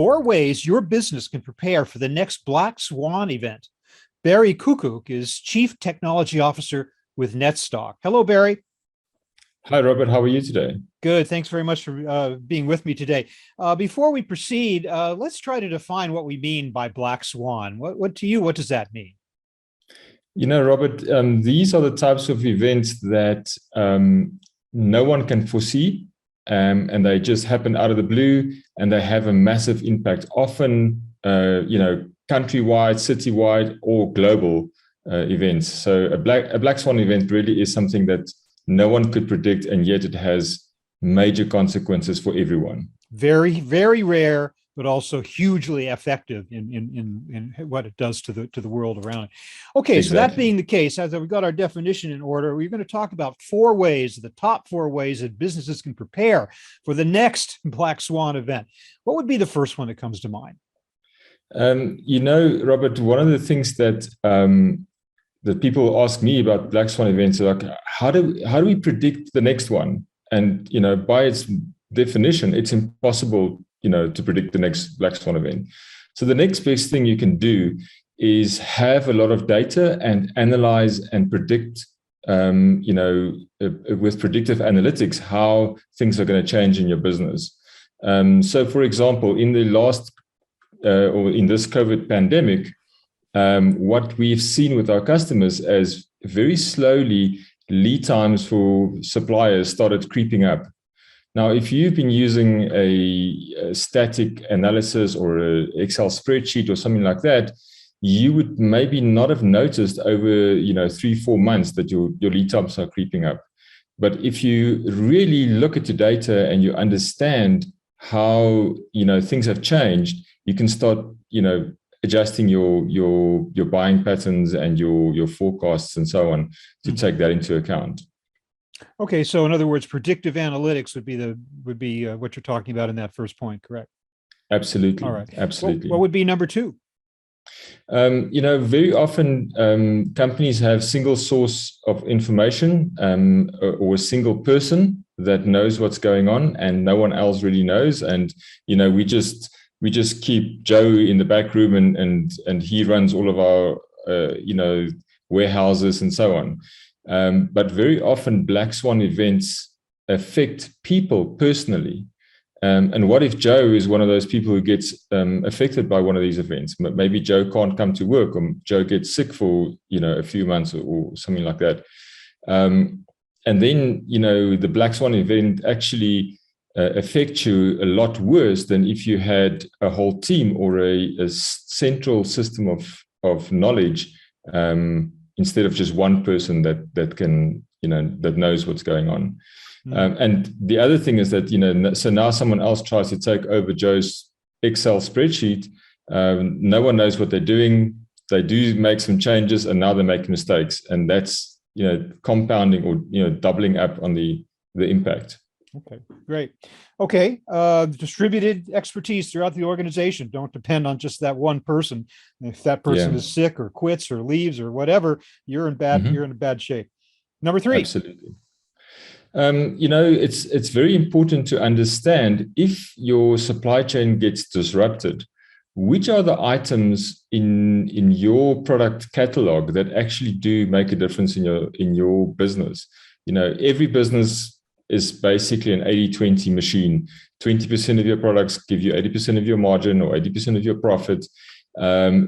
4 ways your business can prepare for the next Black Swan event. Barry Kukkuk is Chief Technology Officer with Netstock. Hello, Barry. Hi, Robert. How are you today? Good. Thanks very much for being with me today. Before we proceed, let's try to define what we mean by Black Swan. What to you, what does that mean? You know, Robert, these are the types of events that no one can foresee, and they just happen out of the blue, and they have a massive impact, often, countrywide, citywide, or global events. So a Black Swan event really is something that no one could predict, and yet it has major consequences for everyone. Very, very rare, but also hugely effective in what it does to the world around it. Okay, exactly. So that being the case, as we've got our definition in order, we're going to talk about 4 ways, the top 4 ways that businesses can prepare for the next Black Swan event. What would be the first one that comes to mind? Robert, one of the things that that people ask me about Black Swan events are like, how do we predict the next one? And by its definition, it's impossible to predict the next Black Swan event. So the next best thing you can do is have a lot of data and analyze and predict, with predictive analytics, how things are going to change in your business. So, for example, in the last or in this COVID pandemic, what we've seen with our customers as very slowly lead times for suppliers started creeping up. Now, if you've been using a static analysis or an Excel spreadsheet or something like that, you would maybe not have noticed over 3-4 months that your lead times are creeping up. But if you really look at your data and you understand how things have changed, you can start adjusting your buying patterns and your forecasts and so on to take that into account. Okay, so in other words, predictive analytics would be what you're talking about in that first point, correct? Absolutely. All right. Absolutely. What would be number 2? Very often companies have single source of information or a single person that knows what's going on, and no one else really knows. And we just keep Joe in the back room, and he runs all of our warehouses and so on. But very often Black Swan events affect people personally. And what if Joe is one of those people who gets affected by one of these events? Maybe Joe can't come to work, or Joe gets sick for a few months or something like that. And then the Black Swan event actually affect you a lot worse than if you had a whole team or a central system of knowledge, instead of just one person that can that knows what's going on. And the other thing is that so now someone else tries to take over Joe's Excel spreadsheet. No one knows what they're doing. They do make some changes, and now they make mistakes, and that's compounding or doubling up on the impact. Okay, great. Okay, distributed expertise throughout the organization. Don't depend on just that one person. If that person is sick or quits or leaves or whatever, you're in bad shape. Number 3. Absolutely. It's very important to understand, if your supply chain gets disrupted, which are the items in your product catalog that actually do make a difference in your business. Every business is basically an 80-20 machine. 20% of your products give you 80% of your margin or 80% of your profit.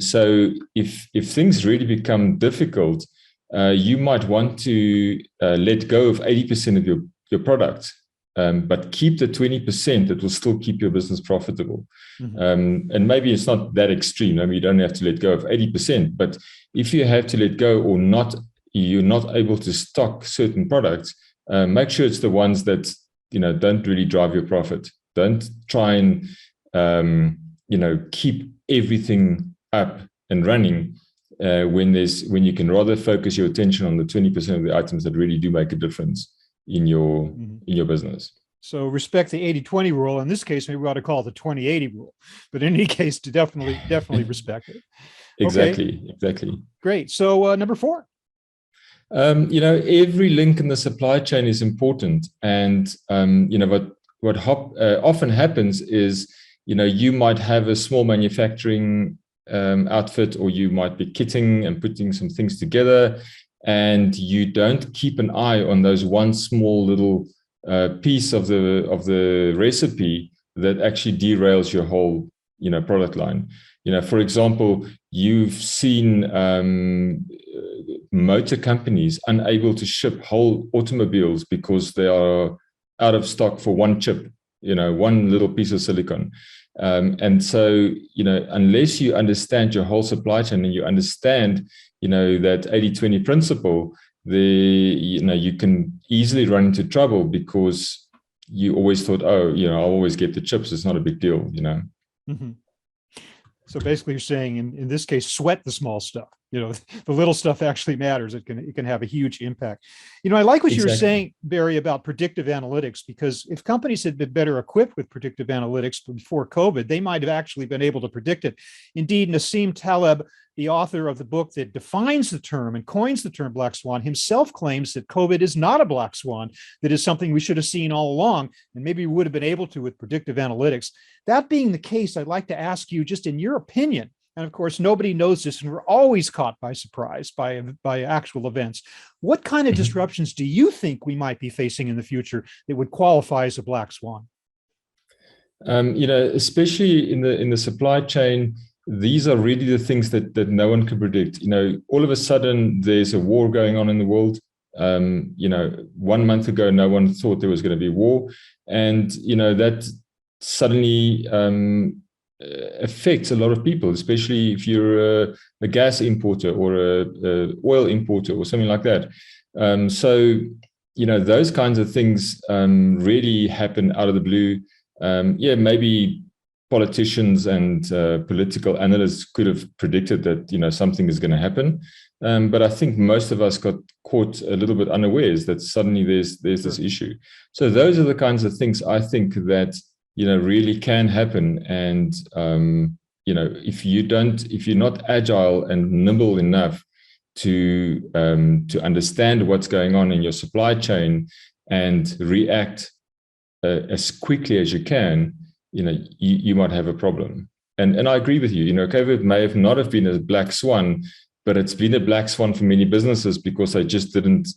So if things really become difficult, you might want to let go of 80% of your product, but keep the 20% that will still keep your business profitable. And maybe it's not that extreme. I mean, you don't have to let go of 80%, but if you have to let go or you're not able to stock certain products, make sure it's the ones that don't really drive your profit. Don't try and keep everything up and running when you can rather focus your attention on the 20% of the items that really do make a difference in your business. So respect the 80-20 rule. In this case, maybe we ought to call it the 20-80 rule. But in any case, to definitely respect it. Exactly. Great. So number 4. Every link in the supply chain is important, and what often happens is you might have a small manufacturing outfit, or you might be kitting and putting some things together, and you don't keep an eye on those one small little piece of the recipe that actually derails your whole product line. For example, you've seen motor companies unable to ship whole automobiles because they are out of stock for one chip, one little piece of silicon. And so, unless you understand your whole supply chain and you understand, that 80-20 principle, you can easily run into trouble because you always thought, I'll always get the chips. It's not a big deal, Mm-hmm. So basically you're saying in this case, sweat the small stuff, the little stuff actually matters. It can have a huge impact. I like what you were saying, Barry, about predictive analytics, because if companies had been better equipped with predictive analytics before COVID, they might have actually been able to predict it. Indeed, Nassim Taleb, the author of the book that defines the term and coins the term black swan, himself claims that COVID is not a black swan, that is something we should have seen all along, and maybe we would have been able to with predictive analytics. That being the case, I'd like to ask you, just in your opinion, and of course, nobody knows this, and we're always caught by surprise by actual events. What kind of disruptions do you think we might be facing in the future that would qualify as a black swan? Especially in the supply chain, these are really the things that no one can predict. All of a sudden, there's a war going on in the world. 1 month ago, no one thought there was going to be war, and that suddenly affects a lot of people, especially if you're a gas importer or a oil importer or something like that. So those kinds of things really happen out of the blue. Maybe politicians and political analysts could have predicted that something is going to happen, but I think most of us got caught a little bit unawares that suddenly there's this issue. So those are the kinds of things I think that really can happen. And if you're not agile and nimble enough to understand what's going on in your supply chain and react as quickly as you can, you might have a problem. And I agree with you. COVID may have not have been a black swan, but it's been a black swan for many businesses because they just didn't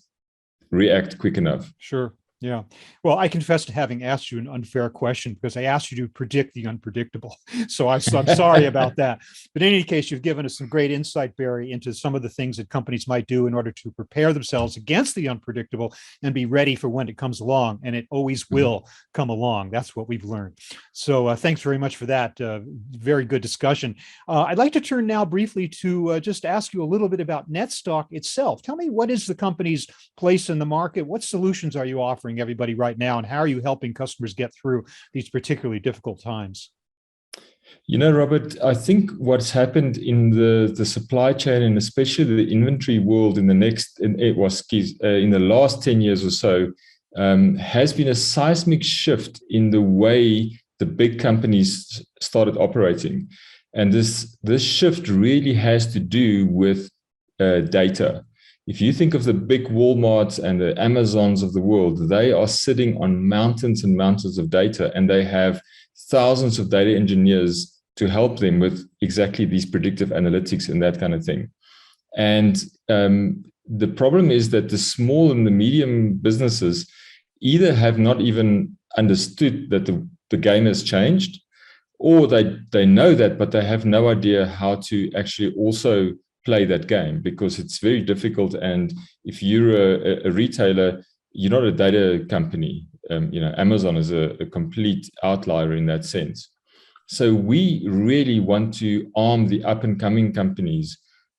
react quick enough. Sure. Yeah. Well, I confess to having asked you an unfair question because I asked you to predict the unpredictable. So I'm sorry about that. But in any case, you've given us some great insight, Barry, into some of the things that companies might do in order to prepare themselves against the unpredictable and be ready for when it comes along. And it always will come along. That's what we've learned. So thanks very much for that. Very good discussion. I'd like to turn now briefly to just ask you a little bit about Netstock itself. Tell me, what is the company's place in the market? What solutions are you offering everybody right now, and how are you helping customers get through these particularly difficult times? Robert, I think what's happened in the supply chain, and especially the inventory world in the last 10 years or so, has been a seismic shift in the way the big companies started operating. And this shift really has to do with data. If you think of the big Walmarts and the Amazons of the world, they are sitting on mountains and mountains of data, and they have thousands of data engineers to help them with exactly these predictive analytics and that kind of thing. And the problem is that the small and the medium businesses either have not even understood that the game has changed, or they know that, but they have no idea how to actually also play that game, because it's very difficult. And if you're a retailer, you're not a data company. Amazon is a complete outlier in that sense. So we really want to arm the up and coming companies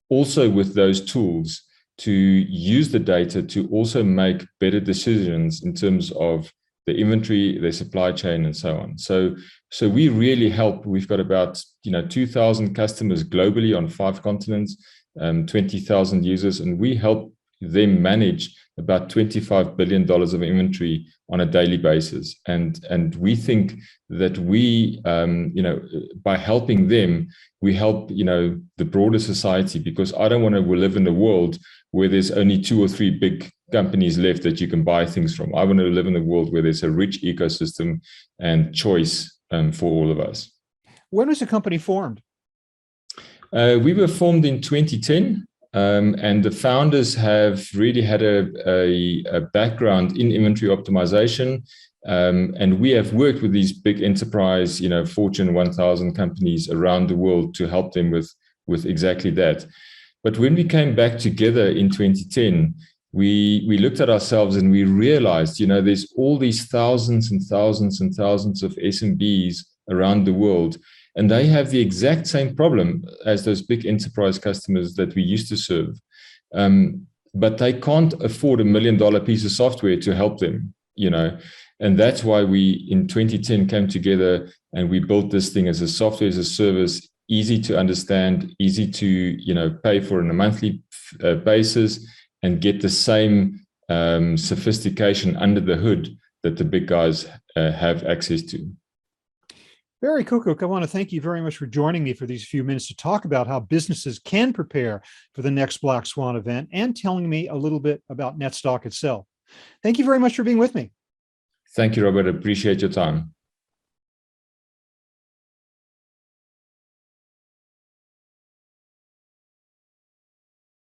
also with those tools to use the data to also make better decisions in terms of the inventory, their supply chain, and so on. So we really help. We've got about 2,000 customers globally on 5 continents, 20,000 users, and we help them manage about $25 billion of inventory on a daily basis. And we think that we, by helping them, we help, the broader society, because I don't want to live in a world where there's only 2 or 3 big companies left that you can buy things from. I want to live in a world where there's a rich ecosystem and choice for all of us. When was the company formed? We were formed in 2010, and the founders have really had a background in inventory optimization. And we have worked with these big enterprise, Fortune 1000 companies around the world to help them with exactly that. But when we came back together in 2010, we looked at ourselves and we realized, there's all these thousands and thousands and thousands of SMBs around the world, and they have the exact same problem as those big enterprise customers that we used to serve. But they can't afford $1 million piece of software to help them, And that's why we, in 2010, came together and we built this thing as a software as a service, easy to understand, easy to, pay for on a monthly basis, and get the same sophistication under the hood that the big guys have access to. Barry Kukkuk, I want to thank you very much for joining me for these few minutes to talk about how businesses can prepare for the next Black Swan event and telling me a little bit about Netstock itself. Thank you very much for being with me. Thank you, Robert. Appreciate your time.